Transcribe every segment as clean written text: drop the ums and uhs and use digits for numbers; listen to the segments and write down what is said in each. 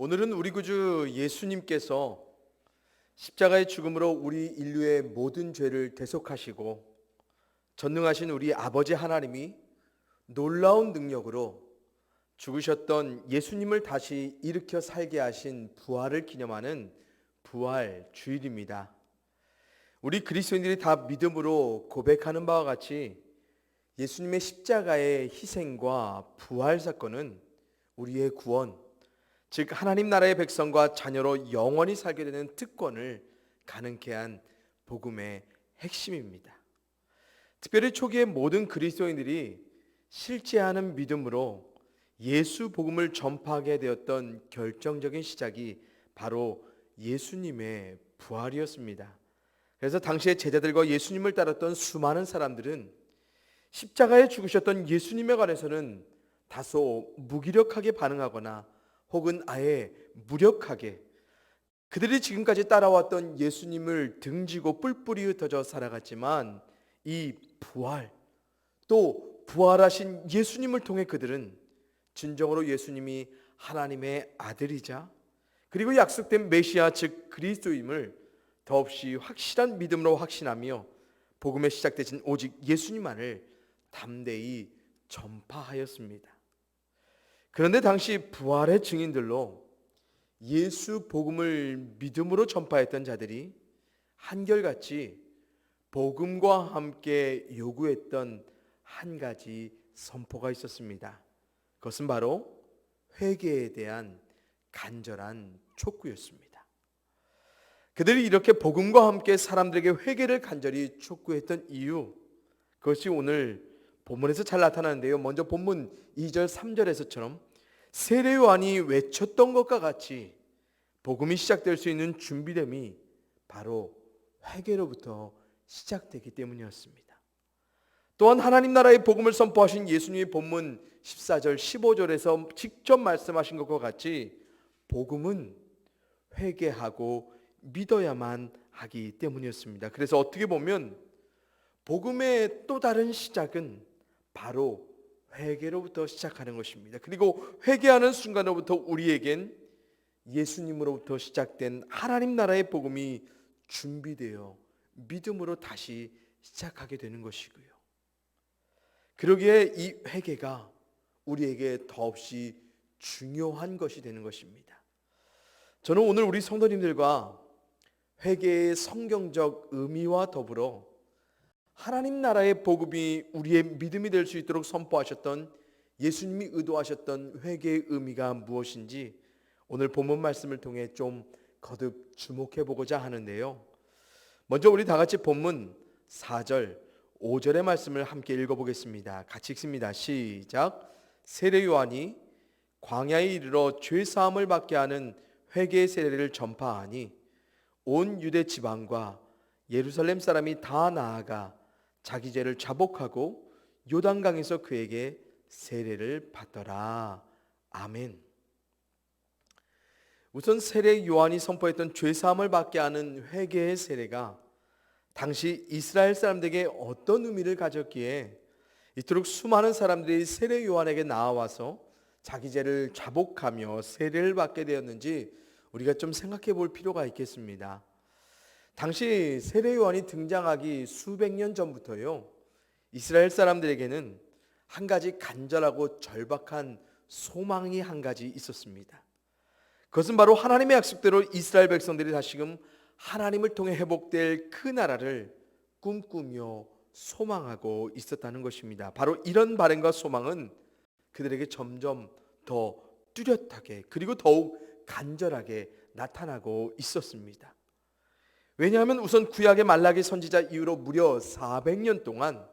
오늘은 우리 구주 예수님께서 십자가의 죽음으로 우리 인류의 모든 죄를 대속하시고 전능하신 우리 아버지 하나님이 놀라운 능력으로 죽으셨던 예수님을 다시 일으켜 살게 하신 부활을 기념하는 부활 주일입니다. 우리 그리스도인들이 다 믿음으로 고백하는 바와 같이 예수님의 십자가의 희생과 부활 사건은 우리의 구원, 즉 하나님 나라의 백성과 자녀로 영원히 살게 되는 특권을 가능케 한 복음의 핵심입니다. 특별히 초기의 모든 그리스도인들이 실제하는 믿음으로 예수 복음을 전파하게 되었던 결정적인 시작이 바로 예수님의 부활이었습니다. 그래서 당시의 제자들과 예수님을 따랐던 수많은 사람들은 십자가에 죽으셨던 예수님에 관해서는 다소 무기력하게 반응하거나 혹은 아예 무력하게 그들이 지금까지 따라왔던 예수님을 등지고 뿔뿔이 흩어져 살아갔지만 이 부활, 또 부활하신 예수님을 통해 그들은 진정으로 예수님이 하나님의 아들이자 그리고 약속된 메시아 즉 그리스도임을 더없이 확실한 믿음으로 확신하며 복음에 시작되신 오직 예수님만을 담대히 전파하였습니다. 그런데 당시 부활의 증인들로 예수 복음을 믿음으로 전파했던 자들이 한결같이 복음과 함께 요구했던 한 가지 선포가 있었습니다. 그것은 바로 회개에 대한 간절한 촉구였습니다. 그들이 이렇게 복음과 함께 사람들에게 회개를 간절히 촉구했던 이유, 그것이 오늘 본문에서 잘 나타나는데요. 먼저 본문 2절 3절에서처럼 세례 요한이 외쳤던 것과 같이 복음이 시작될 수 있는 준비됨이 바로 회개로부터 시작되기 때문이었습니다. 또한 하나님 나라의 복음을 선포하신 예수님의 본문 14절 15절에서 직접 말씀하신 것과 같이 복음은 회개하고 믿어야만 하기 때문이었습니다. 그래서 어떻게 보면 복음의 또 다른 시작은 바로 회개로부터 시작하는 것입니다. 그리고 회개하는 순간으로부터 우리에겐 예수님으로부터 시작된 하나님 나라의 복음이 준비되어 믿음으로 다시 시작하게 되는 것이고요. 그러기에 이 회개가 우리에게 더없이 중요한 것이 되는 것입니다. 저는 오늘 우리 성도님들과 회개의 성경적 의미와 더불어 하나님 나라의 복음이 우리의 믿음이 될 수 있도록 선포하셨던 예수님이 의도하셨던 회개의 의미가 무엇인지 오늘 본문 말씀을 통해 좀 거듭 주목해 보고자 하는데요. 먼저 우리 다 같이 본문 4절 5절의 말씀을 함께 읽어보겠습니다. 같이 읽습니다. 시작. 세례 요한이 광야에 이르러 죄 사함을 받게 하는 회개의 세례를 전파하니 온 유대 지방과 예루살렘 사람이 다 나아가 자기 죄를 자복하고 요단강에서 그에게 세례를 받더라. 아멘. 우선 세례 요한이 선포했던 죄사함을 받게 하는 회개의 세례가 당시 이스라엘 사람들에게 어떤 의미를 가졌기에 이토록 수많은 사람들이 세례 요한에게 나와서 자기 죄를 자복하며 세례를 받게 되었는지 우리가 좀 생각해 볼 필요가 있겠습니다. 당시 세례 요한이 등장하기 수백 년 전부터요, 이스라엘 사람들에게는 한 가지 간절하고 절박한 소망이 한 가지 있었습니다. 그것은 바로 하나님의 약속대로 이스라엘 백성들이 다시금 하나님을 통해 회복될 그 나라를 꿈꾸며 소망하고 있었다는 것입니다. 바로 이런 바람과 소망은 그들에게 점점 더 뚜렷하게 그리고 더욱 간절하게 나타나고 있었습니다. 왜냐하면 우선 구약의 말라기 선지자 이후로 무려 400년 동안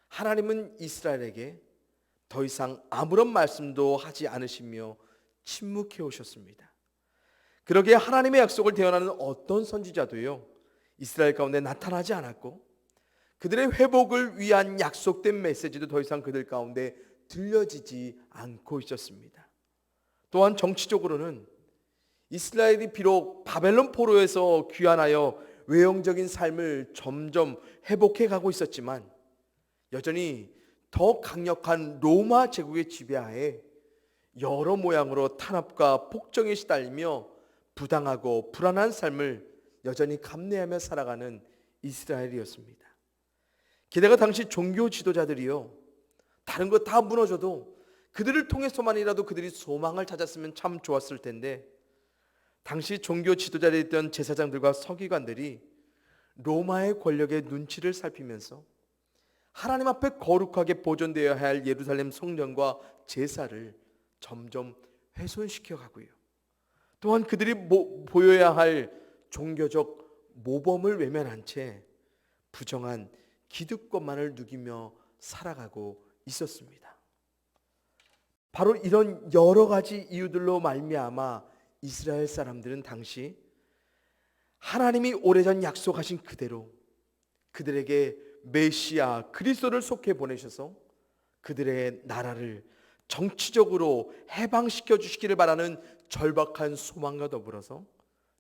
하나님은 이스라엘에게 더 이상 아무런 말씀도 하지 않으시며 침묵해 오셨습니다. 그러기에 하나님의 약속을 대언하는 어떤 선지자도요, 이스라엘 가운데 나타나지 않았고 그들의 회복을 위한 약속된 메시지도 더 이상 그들 가운데 들려지지 않고 있었습니다. 또한 정치적으로는 이스라엘이 비록 바벨론 포로에서 귀환하여 외형적인 삶을 점점 회복해 가고 있었지만 여전히 더 강력한 로마 제국의 지배하에 여러 모양으로 탄압과 폭정에 시달리며 부당하고 불안한 삶을 여전히 감내하며 살아가는 이스라엘이었습니다. 게다가 당시 종교 지도자들이요, 다른 거 다 무너져도 그들을 통해서만이라도 그들이 소망을 찾았으면 참 좋았을 텐데, 당시 종교 지도자였던 제사장들과 서기관들이 로마의 권력의 눈치를 살피면서 하나님 앞에 거룩하게 보존되어야 할 예루살렘 성전과 제사를 점점 훼손시켜 가고요, 또한 그들이 보여야 할 종교적 모범을 외면한 채 부정한 기득권만을 누리며 살아가고 있었습니다. 바로 이런 여러 가지 이유들로 말미암아 이스라엘 사람들은 당시 하나님이 오래전 약속하신 그대로 그들에게 메시아 그리스도를 속해 보내셔서 그들의 나라를 정치적으로 해방시켜 주시기를 바라는 절박한 소망과 더불어서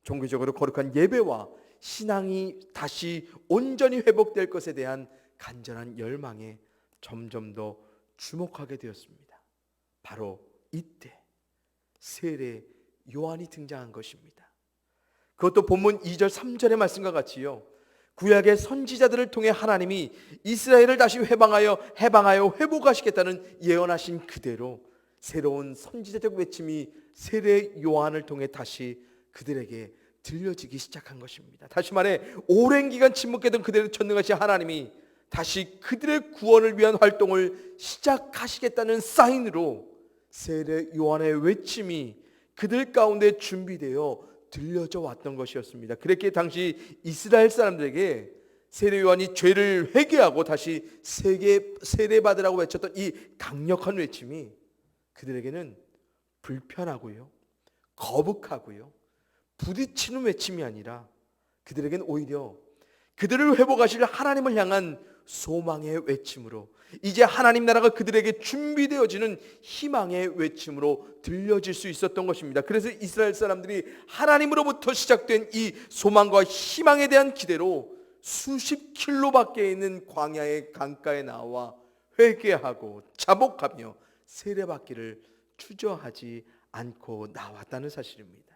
종교적으로 거룩한 예배와 신앙이 다시 온전히 회복될 것에 대한 간절한 열망에 점점 더 주목하게 되었습니다. 바로 이때 세례 요한이 등장한 것입니다. 그것도 본문 2절 3절의 말씀과 같이요, 구약의 선지자들을 통해 하나님이 이스라엘을 다시 해방하여 회복하시겠다는 예언하신 그대로 새로운 선지자적 외침이 세례 요한을 통해 다시 그들에게 들려지기 시작한 것입니다. 다시 말해 오랜 기간 침묵했던 그들의 전능하신 하나님이 다시 그들의 구원을 위한 활동을 시작하시겠다는 사인으로 세례 요한의 외침이 그들 가운데 준비되어 들려져 왔던 것이었습니다. 그랬기에 당시 이스라엘 사람들에게 세례 요한이 죄를 회개하고 다시 세례받으라고 외쳤던 이 강력한 외침이 그들에게는 불편하고요, 거북하고요, 부딪히는 외침이 아니라 그들에게는 오히려 그들을 회복하실 하나님을 향한 소망의 외침으로, 이제 하나님 나라가 그들에게 준비되어지는 희망의 외침으로 들려질 수 있었던 것입니다. 그래서 이스라엘 사람들이 하나님으로부터 시작된 이 소망과 희망에 대한 기대로 수십 킬로 밖에 있는 광야의 강가에 나와 회개하고 자복하며 세례받기를 주저하지 않고 나왔다는 사실입니다.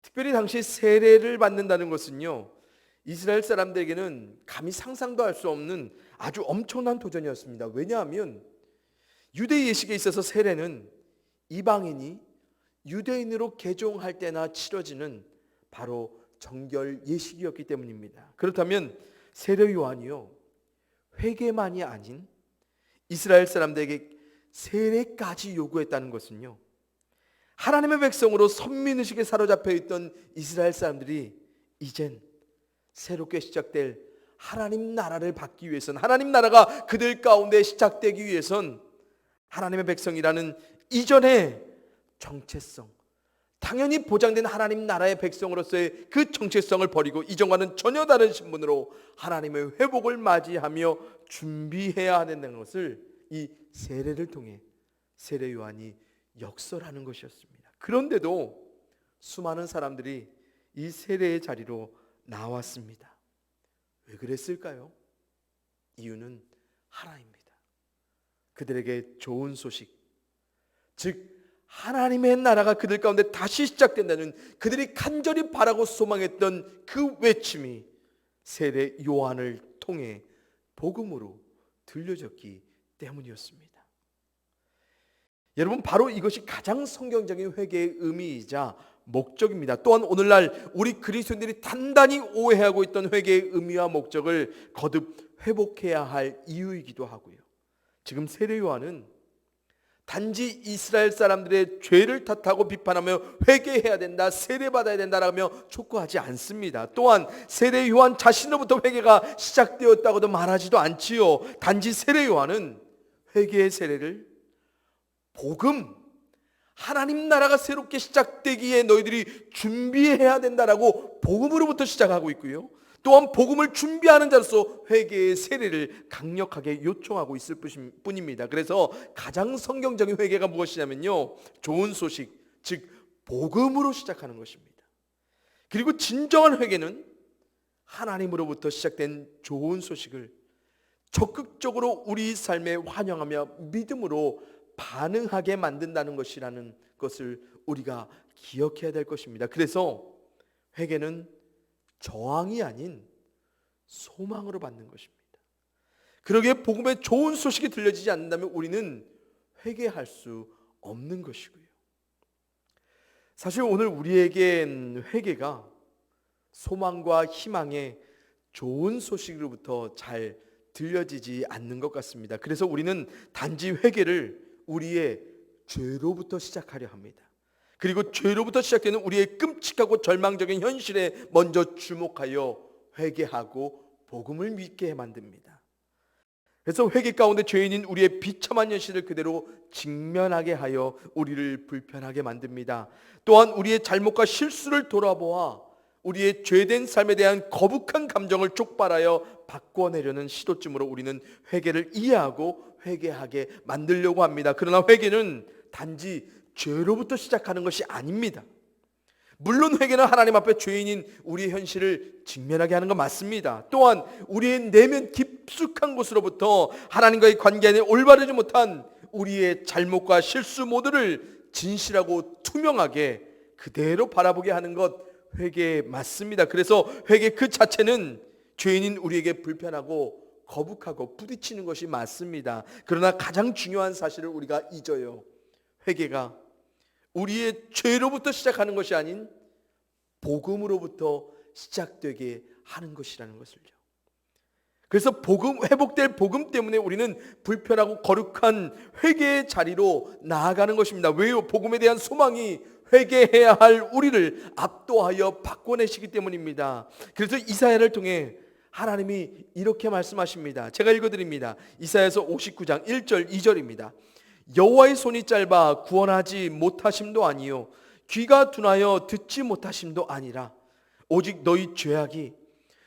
특별히 당시 세례를 받는다는 것은요, 이스라엘 사람들에게는 감히 상상도 할 수 없는 아주 엄청난 도전이었습니다. 왜냐하면 유대 예식에 있어서 세례는 이방인이 유대인으로 개종할 때나 치러지는 바로 정결 예식이었기 때문입니다. 그렇다면 세례 요한이요, 회개만이 아닌 이스라엘 사람들에게 세례까지 요구했다는 것은요, 하나님의 백성으로 선민의식에 사로잡혀 있던 이스라엘 사람들이 이젠 새롭게 시작될 하나님 나라를 받기 위해선, 하나님 나라가 그들 가운데 시작되기 위해선 하나님의 백성이라는 이전의 정체성, 당연히 보장된 하나님 나라의 백성으로서의 그 정체성을 버리고 이전과는 전혀 다른 신분으로 하나님의 회복을 맞이하며 준비해야 하는 것을 이 세례를 통해 세례 요한이 역설하는 것이었습니다. 그런데도 수많은 사람들이 이 세례의 자리로 나왔습니다. 왜 그랬을까요? 이유는 하나입니다. 그들에게 좋은 소식, 즉 하나님의 나라가 그들 가운데 다시 시작된다는 그들이 간절히 바라고 소망했던 그 외침이 세례 요한을 통해 복음으로 들려졌기 때문이었습니다. 여러분, 바로 이것이 가장 성경적인 회개의 의미이자 목적입니다. 또한 오늘날 우리 그리스도인들이 단단히 오해하고 있던 회개의 의미와 목적을 거듭 회복해야 할 이유이기도 하고요. 지금 세례 요한은 단지 이스라엘 사람들의 죄를 탓하고 비판하며 회개해야 된다, 세례받아야 된다라며 촉구하지 않습니다. 또한 세례 요한 자신으로부터 회개가 시작되었다고도 말하지도 않지요. 단지 세례 요한은 회개의 세례를 복음, 하나님 나라가 새롭게 시작되기에 너희들이 준비해야 된다라고 복음으로부터 시작하고 있고요, 또한 복음을 준비하는 자로서 회개의 세례를 강력하게 요청하고 있을 뿐입니다. 그래서 가장 성경적인 회개가 무엇이냐면요, 좋은 소식, 즉 복음으로 시작하는 것입니다. 그리고 진정한 회개는 하나님으로부터 시작된 좋은 소식을 적극적으로 우리 삶에 환영하며 믿음으로 반응하게 만든다는 것이라는 것을 우리가 기억해야 될 것입니다. 그래서 회개는 저항이 아닌 소망으로 받는 것입니다. 그러기에 복음의 좋은 소식이 들려지지 않는다면 우리는 회개할 수 없는 것이고요. 사실 오늘 우리에겐 회개가 소망과 희망의 좋은 소식으로부터 잘 들려지지 않는 것 같습니다. 그래서 우리는 단지 회개를 우리의 죄로부터 시작하려 합니다. 그리고 죄로부터 시작되는 우리의 끔찍하고 절망적인 현실에 먼저 주목하여 회개하고 복음을 믿게 만듭니다. 그래서 회개 가운데 죄인인 우리의 비참한 현실을 그대로 직면하게 하여 우리를 불편하게 만듭니다. 또한 우리의 잘못과 실수를 돌아보아 우리의 죄된 삶에 대한 거북한 감정을 촉발하여 바꿔내려는 시도쯤으로 우리는 회개를 이해하고 회개하게 만들려고 합니다. 그러나 회개는 단지 죄로부터 시작하는 것이 아닙니다. 물론 회개는 하나님 앞에 죄인인 우리의 현실을 직면하게 하는 건 맞습니다. 또한 우리의 내면 깊숙한 곳으로부터 하나님과의 관계 안에 올바르지 못한 우리의 잘못과 실수 모두를 진실하고 투명하게 그대로 바라보게 하는 것 회개 맞습니다. 그래서 회개 그 자체는 죄인인 우리에게 불편하고 거북하고 부딪히는 것이 맞습니다. 그러나 가장 중요한 사실을 우리가 잊어요. 회개가 우리의 죄로부터 시작하는 것이 아닌 복음으로부터 시작되게 하는 것이라는 것을요. 그래서 회복될 복음 때문에 우리는 불편하고 거룩한 회개의 자리로 나아가는 것입니다. 왜요? 복음에 대한 소망이 회개해야 할 우리를 압도하여 바꿔내시기 때문입니다. 그래서 이사야를 통해 하나님이 이렇게 말씀하십니다. 제가 읽어드립니다. 이사야서 59장 1절 2절입니다. 여호와의 손이 짧아 구원하지 못하심도 아니요 귀가 둔하여 듣지 못하심도 아니라 오직 너희 죄악이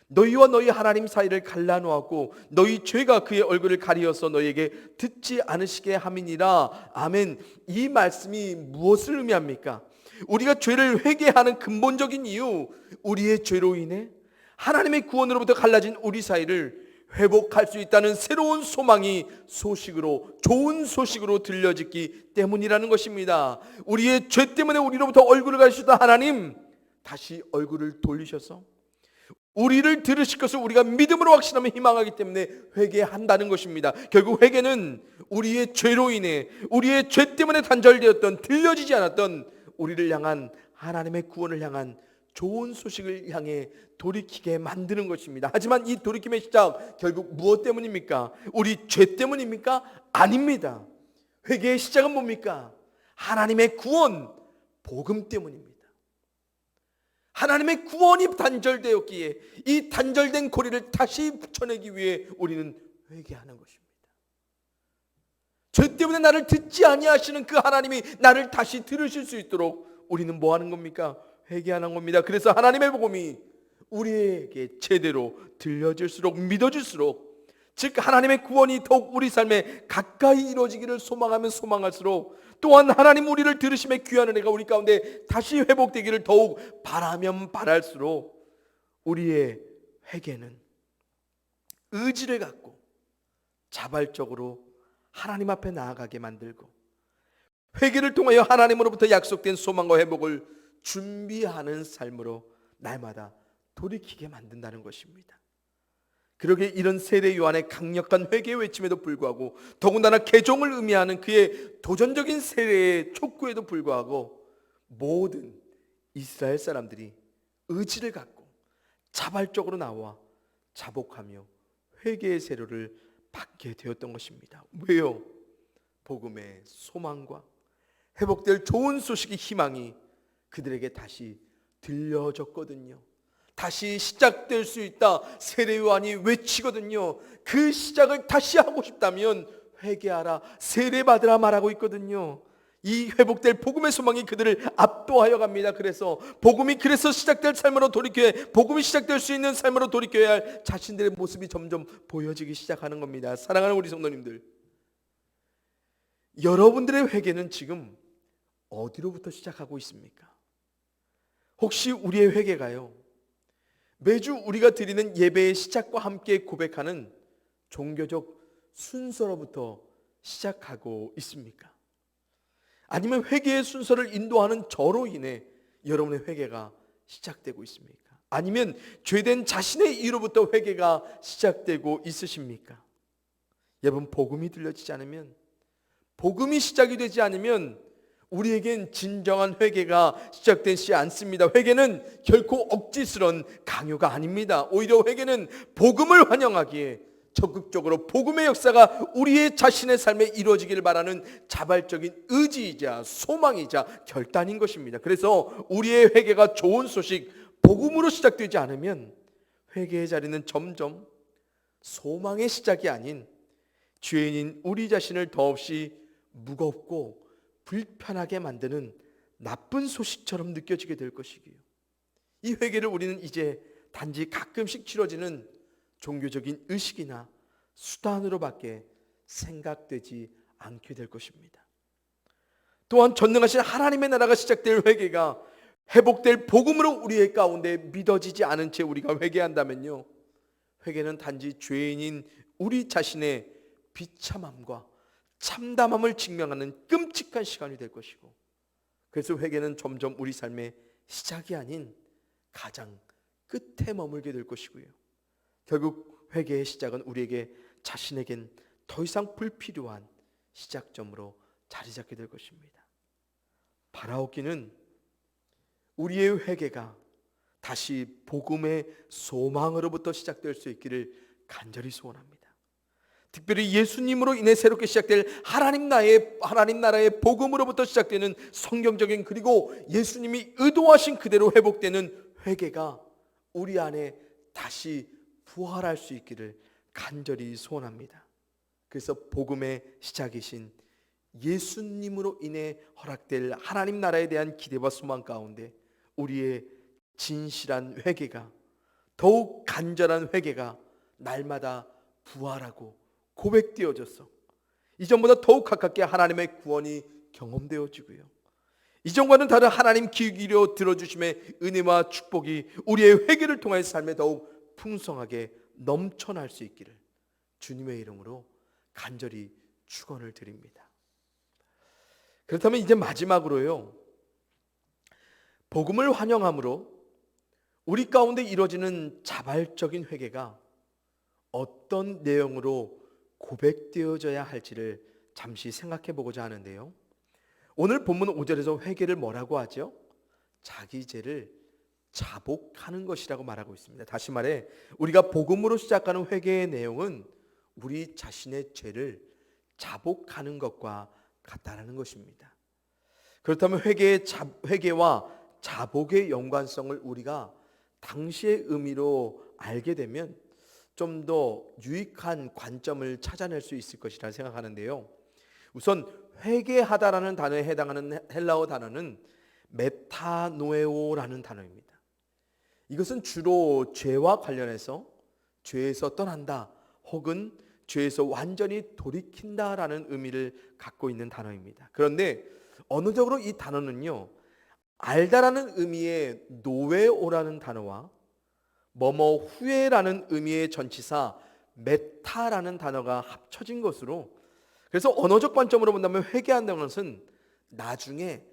너희와 너희 하나님 사이를 갈라놓았고 너희 죄가 그의 얼굴을 가리어서 너희에게 듣지 않으시게 함이니라. 아멘. 이 말씀이 무엇을 의미합니까? 우리가 죄를 회개하는 근본적인 이유, 우리의 죄로 인해 하나님의 구원으로부터 갈라진 우리 사이를 회복할 수 있다는 새로운 소망이 소식으로, 좋은 소식으로 들려지기 때문이라는 것입니다. 우리의 죄 때문에 우리로부터 얼굴을 가리셨던 하나님, 다시 얼굴을 돌리셔서 우리를 들으실 것을 우리가 믿음으로 확신하며 희망하기 때문에 회개한다는 것입니다. 결국 회개는 우리의 죄로 인해, 우리의 죄 때문에 단절되었던, 들려지지 않았던 우리를 향한 하나님의 구원을 향한 좋은 소식을 향해 돌이키게 만드는 것입니다. 하지만 이 돌이킴의 시작, 결국 무엇 때문입니까? 우리 죄 때문입니까? 아닙니다. 회개의 시작은 뭡니까? 하나님의 구원, 복음 때문입니다. 하나님의 구원이 단절되었기에 이 단절된 고리를 다시 붙여내기 위해 우리는 회개하는 것입니다. 죄 때문에 나를 듣지 아니하시는 그 하나님이 나를 다시 들으실 수 있도록 우리는 뭐 하는 겁니까? 회개하는 겁니다. 그래서 하나님의 복음이 우리에게 제대로 들려질수록, 믿어질수록, 즉 하나님의 구원이 더욱 우리 삶에 가까이 이루어지기를 소망하면 소망할수록, 또한 하나님 우리를 들으심에 귀한 은혜가 우리 가운데 다시 회복되기를 더욱 바라면 바랄수록 우리의 회개는 의지를 갖고 자발적으로 하나님 앞에 나아가게 만들고, 회개를 통하여 하나님으로부터 약속된 소망과 회복을 준비하는 삶으로 날마다 돌이키게 만든다는 것입니다. 그러기에 이런 세례 요한의 강력한 회개의 외침에도 불구하고, 더군다나 개종을 의미하는 그의 도전적인 세례의 촉구에도 불구하고 모든 이스라엘 사람들이 의지를 갖고 자발적으로 나와 자복하며 회개의 세례를 받게 되었던 것입니다. 왜요? 복음의 소망과 회복될 좋은 소식의 희망이 그들에게 다시 들려졌거든요. 다시 시작될 수 있다, 세례 요한이 외치거든요. 그 시작을 다시 하고 싶다면 회개하라, 세례받으라 말하고 있거든요. 이 회복될 복음의 소망이 그들을 압도하여 갑니다. 그래서 복음이 시작될 삶으로 돌이켜야, 복음이 시작될 수 있는 삶으로 돌이켜야 할 자신들의 모습이 점점 보여지기 시작하는 겁니다. 사랑하는 우리 성도님들, 여러분들의 회개는 지금 어디로부터 시작하고 있습니까? 혹시 우리의 회개가요, 매주 우리가 드리는 예배의 시작과 함께 고백하는 종교적 순서로부터 시작하고 있습니까? 아니면 회개의 순서를 인도하는 저로 인해 여러분의 회개가 시작되고 있습니까? 아니면 죄된 자신의 이로부터 회개가 시작되고 있으십니까? 여러분, 복음이 들려지지 않으면, 복음이 시작이 되지 않으면 우리에겐 진정한 회개가 시작되지 않습니다. 회개는 결코 억지스러운 강요가 아닙니다. 오히려 회개는 복음을 환영하기에 적극적으로 복음의 역사가 우리의 자신의 삶에 이루어지기를 바라는 자발적인 의지이자 소망이자 결단인 것입니다. 그래서 우리의 회개가 좋은 소식, 복음으로 시작되지 않으면 회개의 자리는 점점 소망의 시작이 아닌 죄인인 우리 자신을 더없이 무겁고 불편하게 만드는 나쁜 소식처럼 느껴지게 될 것이기요. 이 회개를 우리는 이제 단지 가끔씩 치러지는 종교적인 의식이나 수단으로밖에 생각되지 않게 될 것입니다. 또한 전능하신 하나님의 나라가 시작될 회개가 회복될 복음으로 우리의 가운데 믿어지지 않은 채 우리가 회개한다면요, 회개는 단지 죄인인 우리 자신의 비참함과 참담함을 증명하는 끔찍한 시간이 될 것이고, 그래서 회개는 점점 우리 삶의 시작이 아닌 가장 끝에 머물게 될 것이고요, 결국 회개의 시작은 우리에게 자신에겐 더 이상 불필요한 시작점으로 자리 잡게 될 것입니다. 바라옵기는 우리의 회개가 다시 복음의 소망으로부터 시작될 수 있기를 간절히 소원합니다. 특별히 예수님으로 인해 새롭게 시작될 하나님 나라의 복음으로부터 시작되는 성경적인, 그리고 예수님이 의도하신 그대로 회복되는 회개가 우리 안에 다시 부활할 수 있기를 간절히 소원합니다. 그래서 복음의 시작이신 예수님으로 인해 허락될 하나님 나라에 대한 기대와 소망 가운데 우리의 진실한 회개가, 더욱 간절한 회개가 날마다 부활하고 고백되어져서 이전보다 더욱 가깝게 하나님의 구원이 경험되어지고요, 이전과는 다른 하나님 귀 기울여 들어주심의 은혜와 축복이 우리의 회개를 통해 삶에 더욱 풍성하게 넘쳐날 수 있기를 주님의 이름으로 간절히 축원을 드립니다. 그렇다면 이제 마지막으로요, 복음을 환영함으로 우리 가운데 이루어지는 자발적인 회개가 어떤 내용으로 고백되어져야 할지를 잠시 생각해 보고자 하는데요, 오늘 본문 5절에서 회개를 뭐라고 하죠? 자기 죄를 자복하는 것이라고 말하고 있습니다. 다시 말해 우리가 복음으로 시작하는 회개의 내용은 우리 자신의 죄를 자복하는 것과 같다라는 것입니다. 그렇다면 회개와 자복의 연관성을 우리가 당시의 의미로 알게 되면 좀 더 유익한 관점을 찾아낼 수 있을 것이라 생각하는데요, 우선 회개하다라는 단어에 해당하는 헬라어 단어는 메타노에오라는 단어입니다. 이것은 주로 죄와 관련해서 죄에서 떠난다 혹은 죄에서 완전히 돌이킨다라는 의미를 갖고 있는 단어입니다. 그런데 언어적으로 이 단어는요, 알다라는 의미의 노에오라는 단어와 뭐뭐 후에라는 의미의 전치사 메타라는 단어가 합쳐진 것으로, 그래서 언어적 관점으로 본다면 회개한다는 것은 나중에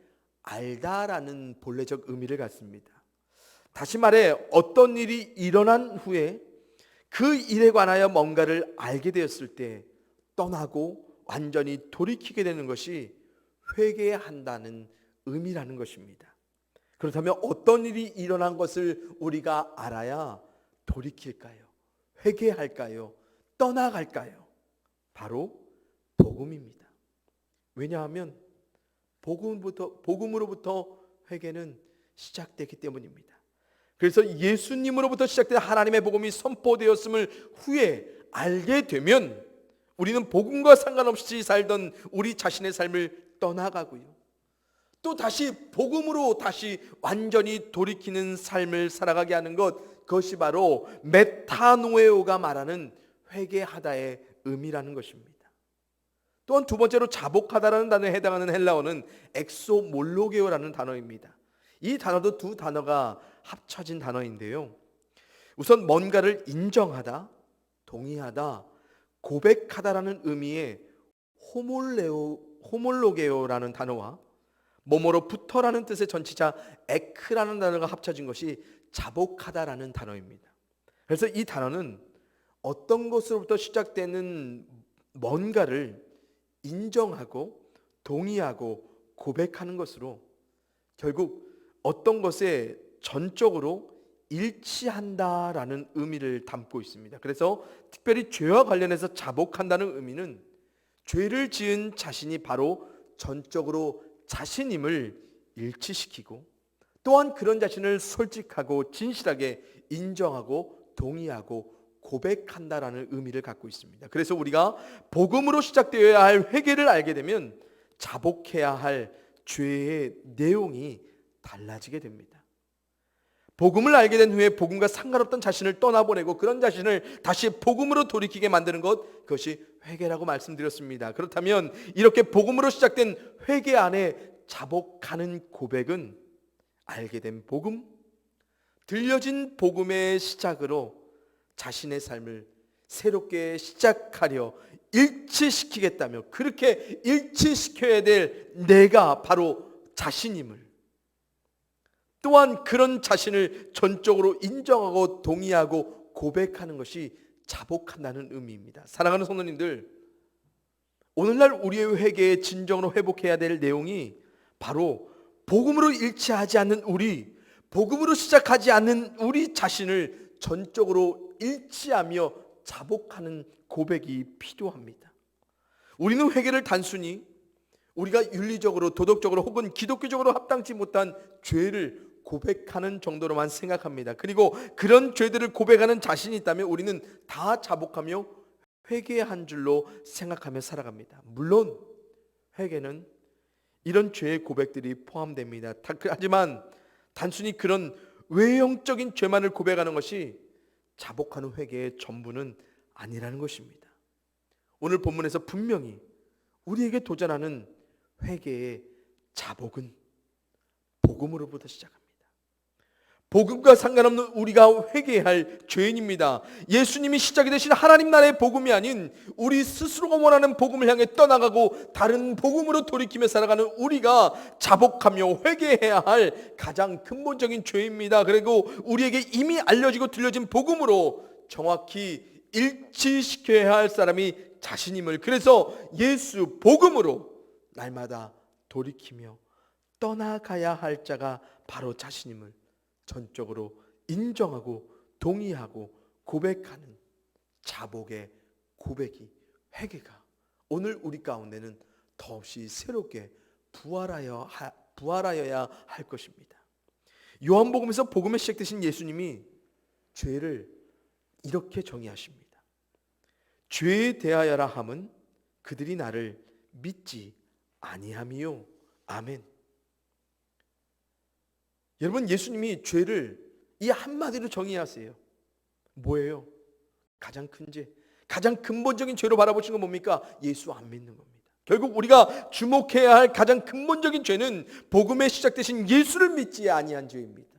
알다라는 본래적 의미를 갖습니다. 다시 말해 어떤 일이 일어난 후에 그 일에 관하여 뭔가를 알게 되었을 때 떠나고 완전히 돌이키게 되는 것이 회개한다는 의미라는 것입니다. 그렇다면 어떤 일이 일어난 것을 우리가 알아야 돌이킬까요? 회개할까요? 떠나갈까요? 바로 복음입니다. 왜냐하면 복음으로부터 회개는 시작되기 때문입니다. 그래서 예수님으로부터 시작된 하나님의 복음이 선포되었음을 후에 알게 되면 우리는 복음과 상관없이 살던 우리 자신의 삶을 떠나가고요, 또 다시 복음으로 다시 완전히 돌이키는 삶을 살아가게 하는 것, 그것이 바로 메타노에오가 말하는 회개하다의 의미라는 것입니다. 또한 두 번째로 자복하다라는 단어에 해당하는 헬라어는 엑소몰로게오라는 단어입니다. 이 단어도 두 단어가 합쳐진 단어인데요, 우선 뭔가를 인정하다, 동의하다, 고백하다라는 의미의 호몰레오 호몰로게오라는 단어와 뭐뭐로부터라는 뜻의 전치자 에크라는 단어가 합쳐진 것이 자복하다라는 단어입니다. 그래서 이 단어는 어떤 것으로부터 시작되는 뭔가를 인정하고 동의하고 고백하는 것으로 결국 어떤 것에 전적으로 일치한다라는 의미를 담고 있습니다. 그래서 특별히 죄와 관련해서 자복한다는 의미는 죄를 지은 자신이 바로 전적으로 자신임을 일치시키고 또한 그런 자신을 솔직하고 진실하게 인정하고 동의하고 고백한다라는 의미를 갖고 있습니다. 그래서 우리가 복음으로 시작되어야 할 회개를 알게 되면 자복해야 할 죄의 내용이 달라지게 됩니다. 복음을 알게 된 후에 복음과 상관없던 자신을 떠나보내고 그런 자신을 다시 복음으로 돌이키게 만드는 것, 그것이 회개라고 말씀드렸습니다. 그렇다면 이렇게 복음으로 시작된 회개 안에 자복하는 고백은 알게 된 복음, 들려진 복음의 시작으로 자신의 삶을 새롭게 시작하려 일치시키겠다며 그렇게 일치시켜야 될 내가 바로 자신임을, 또한 그런 자신을 전적으로 인정하고 동의하고 고백하는 것이 자복한다는 의미입니다. 사랑하는 성도님들, 오늘날 우리의 회개에 진정으로 회복해야 될 내용이 바로 복음으로 일치하지 않는 우리, 복음으로 시작하지 않는 우리 자신을 전적으로 일치하며 자복하는 고백이 필요합니다. 우리는 회개를 단순히 우리가 윤리적으로 도덕적으로 혹은 기독교적으로 합당치 못한 죄를 고백하는 정도로만 생각합니다. 그리고 그런 죄들을 고백하는 자신이 있다면 우리는 다 자복하며 회개한 줄로 생각하며 살아갑니다. 물론 회개는 이런 죄의 고백들이 포함됩니다. 하지만 단순히 그런 외형적인 죄만을 고백하는 것이 자복하는 회개의 전부는 아니라는 것입니다. 오늘 본문에서 분명히 우리에게 도전하는 회개의 자복은 복음으로부터 시작합니다. 복음과 상관없는 우리가 회개할 죄인입니다. 예수님이 시작이 되신 하나님 나라의 복음이 아닌 우리 스스로가 원하는 복음을 향해 떠나가고 다른 복음으로 돌이키며 살아가는 우리가 자복하며 회개해야 할 가장 근본적인 죄입니다. 그리고 우리에게 이미 알려지고 들려진 복음으로 정확히 일치시켜야 할 사람이 자신임을, 그래서 예수 복음으로 날마다 돌이키며 떠나가야 할 자가 바로 자신임을 전적으로 인정하고 동의하고 고백하는 자복의 고백이, 회개가 오늘 우리 가운데는 더없이 새롭게 부활하여야 할 것입니다. 요한복음에서 복음에 시작되신 예수님이 죄를 이렇게 정의하십니다. 죄에 대하여라 함은 그들이 나를 믿지 아니함이요. 아멘. 여러분, 예수님이 죄를 이 한마디로 정의하세요. 뭐예요? 가장 큰 죄, 가장 근본적인 죄로 바라보시는 건 뭡니까? 예수 안 믿는 겁니다. 결국 우리가 주목해야 할 가장 근본적인 죄는 복음에 시작되신 예수를 믿지 아니한 죄입니다.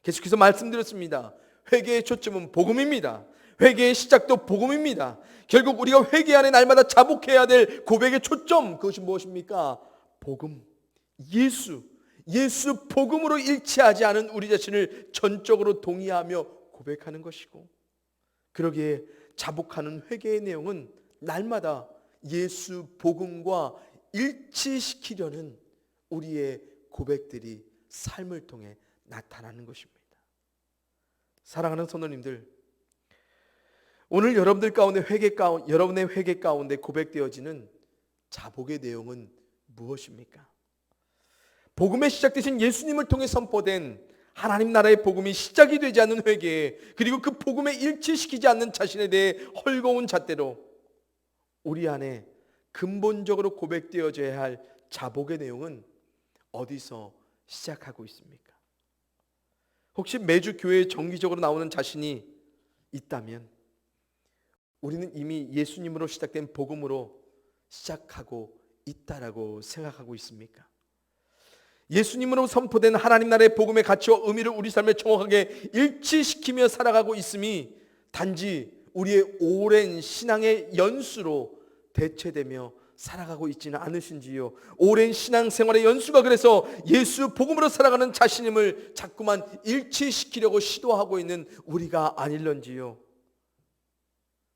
계속해서 말씀드렸습니다. 회개의 초점은 복음입니다. 회개의 시작도 복음입니다. 결국 우리가 회개 안에 날마다 자복해야 될 고백의 초점, 그것이 무엇입니까? 복음, 예수 복음으로 일치하지 않은 우리 자신을 전적으로 동의하며 고백하는 것이고, 그러기에 자복하는 회개의 내용은 날마다 예수 복음과 일치시키려는 우리의 고백들이 삶을 통해 나타나는 것입니다. 사랑하는 성도님들, 오늘 여러분들 가운데 여러분의 회개 가운데 고백되어지는 자복의 내용은 무엇입니까? 복음에 시작되신 예수님을 통해 선포된 하나님 나라의 복음이 시작이 되지 않는 회개, 그리고 그 복음에 일치시키지 않는 자신에 대해 헐거운 잣대로 우리 안에 근본적으로 고백되어져야 할 자복의 내용은 어디서 시작하고 있습니까? 혹시 매주 교회에 정기적으로 나오는 자신이 있다면 우리는 이미 예수님으로 시작된 복음으로 시작하고 있다라고 생각하고 있습니까? 예수님으로 선포된 하나님 나라의 복음의 가치와 의미를 우리 삶에 정확하게 일치시키며 살아가고 있음이 단지 우리의 오랜 신앙의 연수로 대체되며 살아가고 있지는 않으신지요? 오랜 신앙생활의 연수가 그래서 예수 복음으로 살아가는 자신임을 자꾸만 일치시키려고 시도하고 있는 우리가 아닐런지요?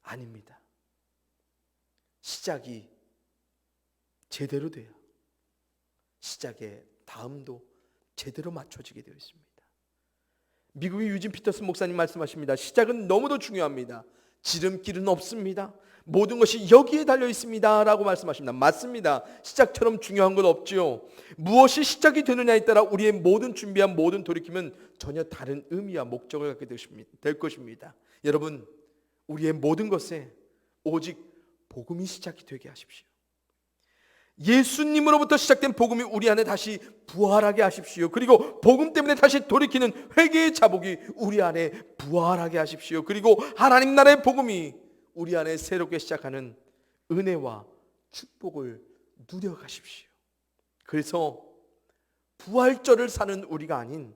아닙니다. 시작이 제대로 돼야 시작의 다음도 제대로 맞춰지게 되어 있습니다. 미국의 유진 피터슨 목사님 말씀하십니다. 시작은 너무도 중요합니다. 지름길은 없습니다. 모든 것이 여기에 달려 있습니다 라고 말씀하십니다. 맞습니다. 시작처럼 중요한 건 없지요. 무엇이 시작이 되느냐에 따라 우리의 모든 준비한 모든 돌이킴은 전혀 다른 의미와 목적을 갖게 될 것입니다. 여러분, 우리의 모든 것에 오직 복음이 시작이 되게 하십시오. 예수님으로부터 시작된 복음이 우리 안에 다시 부활하게 하십시오. 그리고 복음 때문에 다시 돌이키는 회개의 자복이 우리 안에 부활하게 하십시오. 그리고 하나님 나라의 복음이 우리 안에 새롭게 시작하는 은혜와 축복을 누려가십시오. 그래서 부활절을 사는 우리가 아닌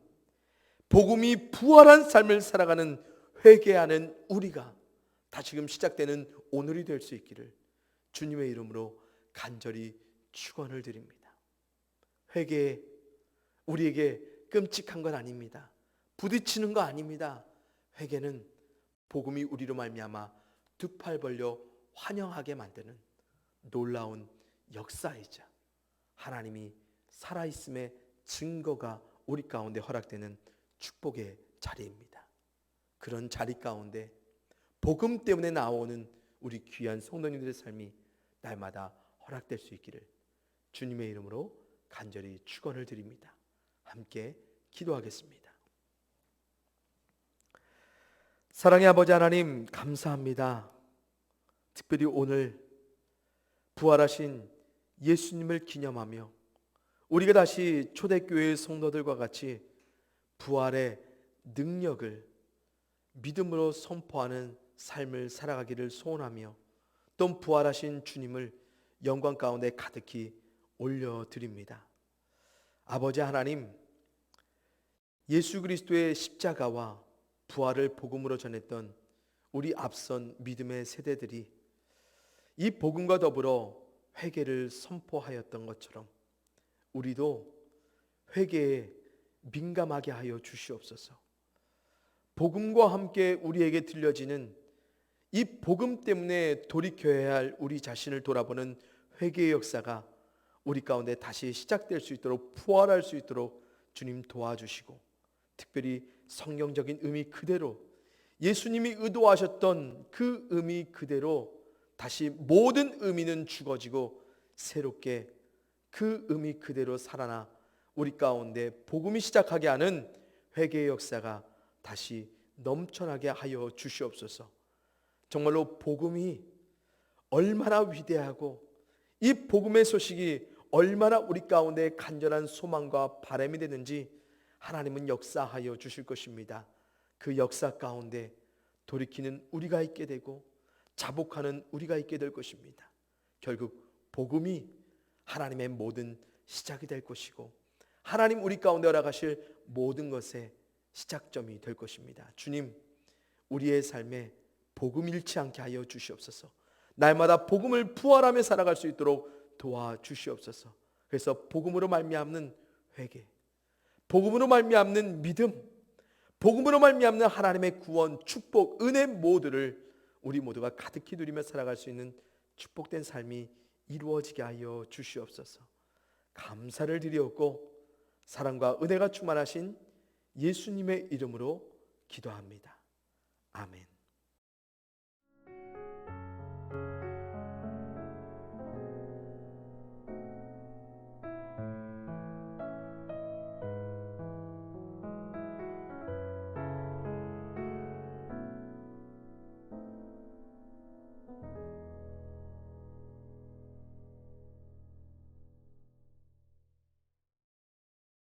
복음이 부활한 삶을 살아가는 회개하는 우리가 다시금 시작되는 오늘이 될 수 있기를 주님의 이름으로 간절히 축원을 드립니다. 회개, 우리에게 끔찍한 건 아닙니다. 부딪히는 거 아닙니다. 회개는 복음이 우리로 말미암아 두 팔 벌려 환영하게 만드는 놀라운 역사이자 하나님이 살아있음의 증거가 우리 가운데 허락되는 축복의 자리입니다. 그런 자리 가운데 복음 때문에 나오는 우리 귀한 성도님들의 삶이 날마다 허락될 수 있기를 주님의 이름으로 간절히 축원을 드립니다. 함께 기도하겠습니다. 사랑의 아버지 하나님, 감사합니다. 특별히 오늘 부활하신 예수님을 기념하며 우리가 다시 초대교회의 성도들과 같이 부활의 능력을 믿음으로 선포하는 삶을 살아가기를 소원하며 또 부활하신 주님을 영광 가운데 가득히 올려드립니다. 아버지 하나님, 예수 그리스도의 십자가와 부활을 복음으로 전했던 우리 앞선 믿음의 세대들이 이 복음과 더불어 회개를 선포하였던 것처럼 우리도 회개에 민감하게 하여 주시옵소서. 복음과 함께 우리에게 들려지는 이 복음 때문에 돌이켜야 할 우리 자신을 돌아보는 회개의 역사가 우리 가운데 다시 시작될 수 있도록 부활할 수 있도록 주님 도와주시고 특별히 성경적인 의미 그대로 예수님이 의도하셨던 그 의미 그대로 다시 모든 의미는 죽어지고 새롭게 그 의미 그대로 살아나 우리 가운데 복음이 시작하게 하는 회개의 역사가 다시 넘쳐나게 하여 주시옵소서. 정말로 복음이 얼마나 위대하고 이 복음의 소식이 얼마나 우리 가운데 간절한 소망과 바람이 되는지 하나님은 역사하여 주실 것입니다. 그 역사 가운데 돌이키는 우리가 있게 되고 자복하는 우리가 있게 될 것입니다. 결국 복음이 하나님의 모든 시작이 될 것이고 하나님 우리 가운데 허락하실 모든 것의 시작점이 될 것입니다. 주님, 우리의 삶에 복음 잃지 않게 하여 주시옵소서. 날마다 복음을 부활하며 살아갈 수 있도록 도와주시옵소서. 그래서 복음으로 말미암는 회개, 복음으로 말미암는 믿음, 복음으로 말미암는 하나님의 구원, 축복, 은혜 모두를 우리 모두가 가득히 누리며 살아갈 수 있는 축복된 삶이 이루어지게 하여 주시옵소서. 감사를 드리옵고 사랑과 은혜가 충만하신 예수님의 이름으로 기도합니다. 아멘.